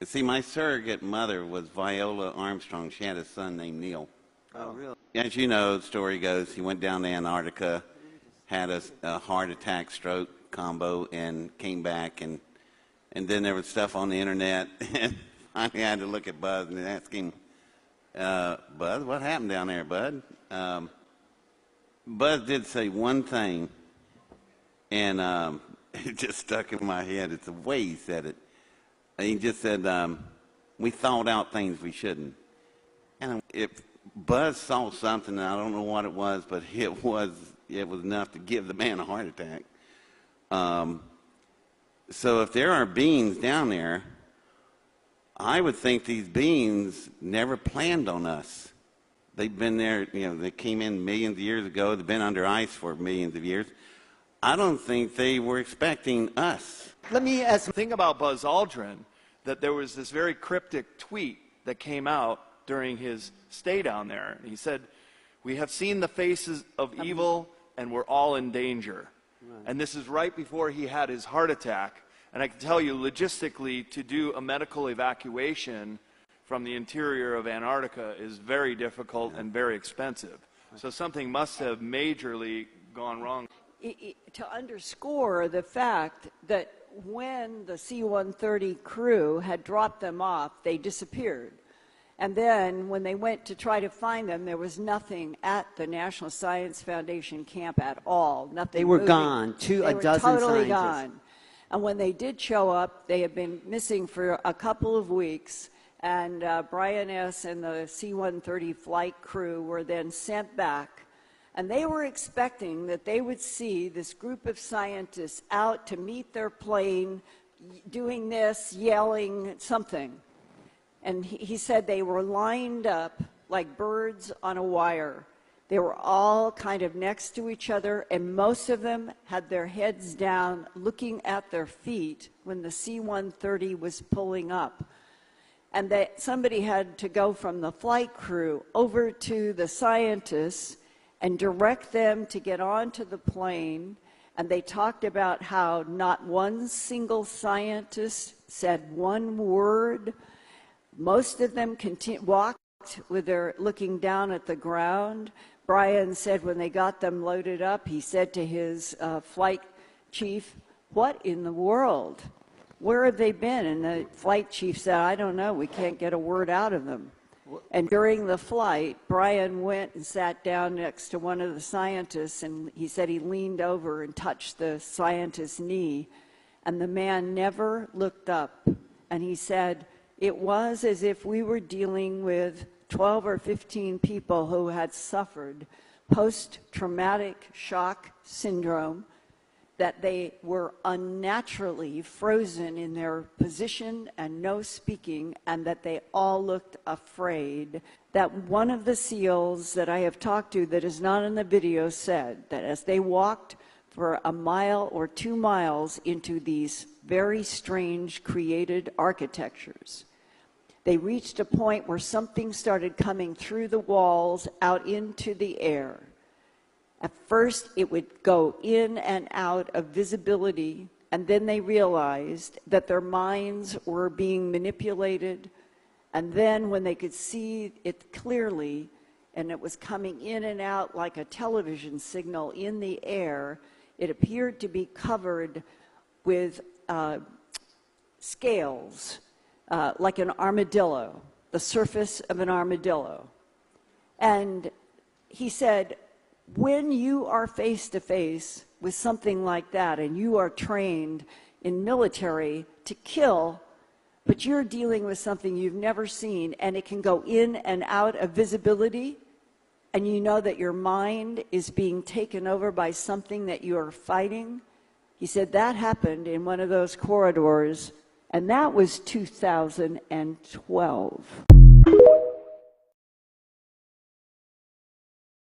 See, my surrogate mother was Viola Armstrong. She had a son named Neil. Oh, really? As you know, the story goes, he went down to Antarctica, had a heart attack, stroke combo, and came back. And then there was stuff on the internet. And finally I had to look at Buzz and ask him, Buzz, what happened down there, Bud? Buzz did say one thing, and it just stuck in my head. It's the way he said it. He just said, we thought out things we shouldn't. And if Buzz saw something, I don't know what it was, but it was enough to give the man a heart attack. So if there are beings down there, I would think these beings never planned on us. They've been there, they came in millions of years ago. They've been under ice for millions of years. I don't think they were expecting us. Let me ask the thing about Buzz Aldrin, that there was this very cryptic tweet that came out during his stay down there. He said, "We have seen the faces of evil and we're all in danger." Right. And this is right before he had his heart attack. And I can tell you, logistically, to do a medical evacuation from the interior of Antarctica is very difficult and very expensive. So something must have majorly gone wrong. To underscore the fact that when the C-130 crew had dropped them off, they disappeared. And then when they went to try to find them, there was nothing at the National Science Foundation camp at all. Nothing. They were moving. gone. They were dozen totally scientists. gone. And when they did show up, they had been missing for a couple of weeks. And Brian S. and the C-130 flight crew were then sent back. And they were expecting that they would see this group of scientists out to meet their plane, doing this, yelling something. And he said they were lined up like birds on a wire. They were all kind of next to each other, and most of them had their heads down, looking at their feet when the C-130 was pulling up. And somebody had to go from the flight crew over to the scientists and direct them to get onto the plane. And they talked about how not one single scientist said one word. Most of them walked with their looking down at the ground. Brian said when they got them loaded up, he said to his flight chief, "What in the world? Where have they been?" And the flight chief said, "I don't know. We can't get a word out of them." And during the flight, Brian went and sat down next to one of the scientists, and he said he leaned over and touched the scientist's knee, and the man never looked up. And he said, it was as if we were dealing with 12 or 15 people who had suffered post-traumatic shock syndrome, that they were unnaturally frozen in their position and no speaking, and that they all looked afraid. That one of the SEALs that I have talked to that is not in the video said that as they walked for a mile or 2 miles into these very strange created architectures, they reached a point where something started coming through the walls out into the air. At first, it would go in and out of visibility, and then they realized that their minds were being manipulated. And then when they could see it clearly, and it was coming in and out like a television signal in the air, it appeared to be covered with scales, like an armadillo, the surface of an armadillo. And he said, when you are face to face with something like that, and you are trained in military to kill, but you're dealing with something you've never seen, and it can go in and out of visibility, and you know that your mind is being taken over by something that you are fighting. He said that happened in one of those corridors, and that was 2012.